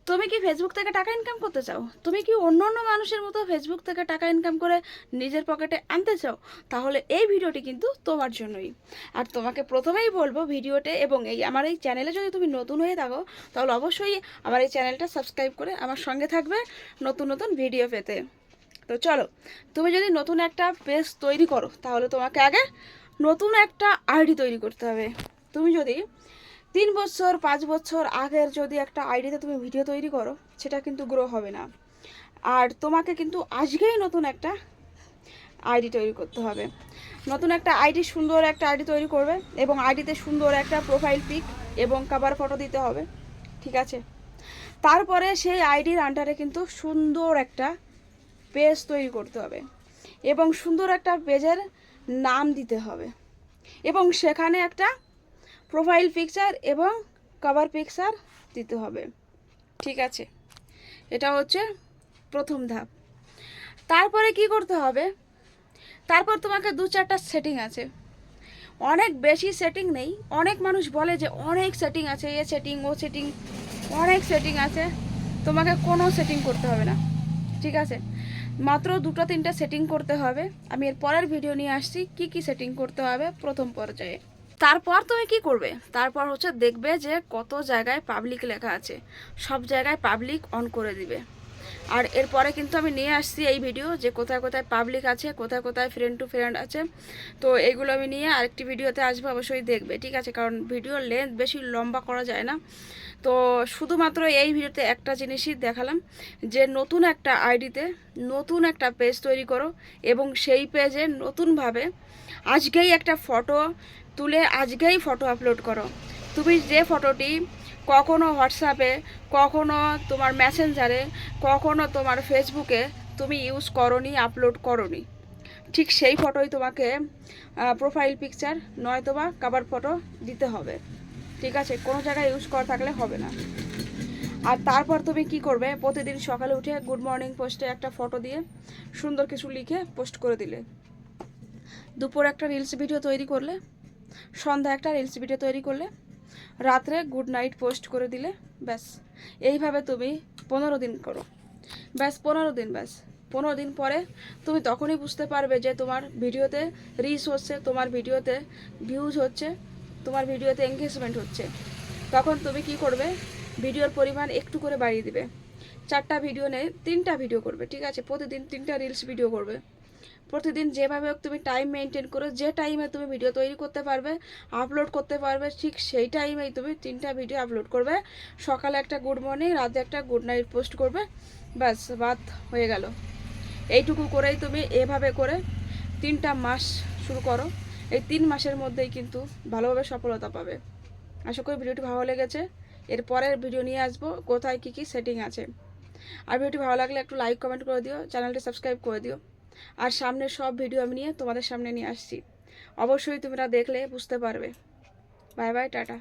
তুমি কি ফেসবুক থেকে টাকা ইনকাম করতে চাও? তুমি কি অন্য অন্য মানুষের মতো ফেসবুক থেকে টাকা ইনকাম করে নিজের পকেটে আনতে চাও? তাহলে এই ভিডিওটি কিন্তু তোমার জন্যই। আর তোমাকে প্রথমেই বলবো ভিডিওতে এবং আমার এই চ্যানেলে যদি তুমি নতুন হয়ে থাকো তাহলে অবশ্যই আমার এই চ্যানেলটা সাবস্ক্রাইব করে আমার সঙ্গে থাকবে নতুন নতুন ভিডিও পেতে। তো চলো, তুমি যদি নতুন একটা পেজ তৈরি করো তাহলে তোমাকে আগে নতুন একটা আইডি তৈরি করতে হবে। তুমি যদি 3 বছর 5 বছর আগের যদি একটা আইডিতে তুমি ভিডিও তৈরি করো সেটা কিন্তু গ্রো হবে না। আর তোমাকে কিন্তু আজকেই নতুন একটা আইডি তৈরি করতে হবে। নতুন একটা আইডি, সুন্দর একটা আইডি তৈরি করবে এবং আইডিতে সুন্দর একটা প্রোফাইল পিক এবং কভার ফটো দিতে হবে, ঠিক আছে? তারপরে সেই আইডির আন্ডারে কিন্তু সুন্দর একটা পেজ তৈরি করতে হবে এবং সুন্দর একটা পেজের নাম দিতে হবে এবং সেখানে একটা প্রোফাইল পিকচার এবং কভার পিকচার দিতে হবে, ঠিক আছে? এটা হচ্ছে প্রথম ধাপ। তারপরে কি করতে হবে? তারপর তোমাকে 2-4টা সেটিং আছে, অনেক বেশি সেটিং নেই। অনেক মানুষ বলে যে অনেক সেটিং আছে, এ সেটিং ও সেটিং, অনেক সেটিং আছে। তোমাকে কোনো সেটিং করতে হবে না, ঠিক আছে? মাত্র 2-3টা সেটিং করতে হবে। আমি এর পরের ভিডিও নিয়ে আসছি কি কি সেটিং করতে হবে প্রথম পর্যায়ে। তারপর তুমি কি করবে? তারপর হচ্ছে দেখবে যে কত জায়গায় পাবলিক লেখা আছে, সব জায়গায় পাবলিক অন করে দিবে। আর এরপরে কিন্তু আমি নিয়ে আসছি এই ভিডিও যে কোথায় কোথায় পাবলিক আছে, কোথায় কোথায় ফ্রেন্ড টু ফ্রেন্ড আছে। তো এইগুলো আমি নিয়ে আরেকটি ভিডিওতে আসবো, অবশ্যই দেখবে, ঠিক আছে? কারণ ভিডিওর লেন্থ বেশি লম্বা করা যায় না। তো শুধুমাত্র এই ভিডিওতে একটা জিনিসই দেখালাম যে নতুন একটা আইডিতে নতুন একটা পেজ তৈরি করো এবং সেই পেজে নতুনভাবে আজকেই একটা ফটো তুলে আজকেই ফটো আপলোড করো। তুমি যে ফটোটি কখনো হোয়াটসঅ্যাপে, কখনো তোমার মেসেঞ্জারে, কখনো তোমার ফেসবুকে তুমি ইউজ করনি, আপলোড করনি, ঠিক সেই ফটোই তোমাকে প্রোফাইল পিকচার নয়তোবা কভার ফটো দিতে হবে, ঠিক আছে? কোনো জায়গায় ইউজ করা থাকলে হবে না। আর তারপর তুমি কি করবে? প্রতিদিন সকালে উঠে গুড মর্নিং পোস্টে একটা ফটো দিয়ে সুন্দর কিছু লিখে পোস্ট করে দিলে, দুপুরে একটা রিলস ভিডিও তৈরি করলে, সন্ধ্যা একটা রিলস ভিডিও তৈরি করলে, রাত্রে গুড নাইট পোস্ট করে দিলে, ব্যাস। এইভাবে তুমি 15 দিন করো, ব্যাস 15 দিন, ব্যাস 15 দিন পরে তুমি তখনই বুঝতে পারবে যে তোমার ভিডিওতে রিচ হচ্ছে, তোমার ভিডিওতে ভিউজ হচ্ছে, তোমার ভিডিওতে এঙ্গেজমেন্ট হচ্ছে। তখন তুমি কি করবে? ভিডিওর পরিমাণ একটু করে বাড়িয়ে দিবে। 4টা ভিডিও নেই 3টা ভিডিও করবে, ঠিক আছে? প্রতিদিন 3টা রিলস ভিডিও করবে। প্রতিদিন যেভাবে হোক তুমি টাইম মেনটেন করো, যে টাইমে তুমি ভিডিও তৈরি করতে পারবে, আপলোড করতে পারবে, ঠিক সেই টাইমেই তুমি 3টা ভিডিও আপলোড করবে। সকালে একটা গুড মর্নিং, রাতে একটা গুড নাইট পোস্ট করবে, ব্যাস বাত হয়ে গেল। এইটুকু করেই তুমি এভাবে করে 3টা মাস শুরু করো। এই 3 মাসের মধ্যেই কিন্তু ভালোভাবে সফলতা পাবে। আশা করি ভিডিওটি ভালো লেগেছে। এর পরের ভিডিও নিয়ে আসবো কোথায় কী কী সেটিং আছে। আর ভিডিওটি ভালো লাগলে একটু লাইক কমেন্ট করে দিও, চ্যানেলটি সাবস্ক্রাইব করে দিও। আর সামনের সব ভিডিও আমি নিয়ে তোমাদের সামনে নিয়ে আসছি, অবশ্যই তোমরা দেখলে বুঝতে পারবে। Bye bye, tata.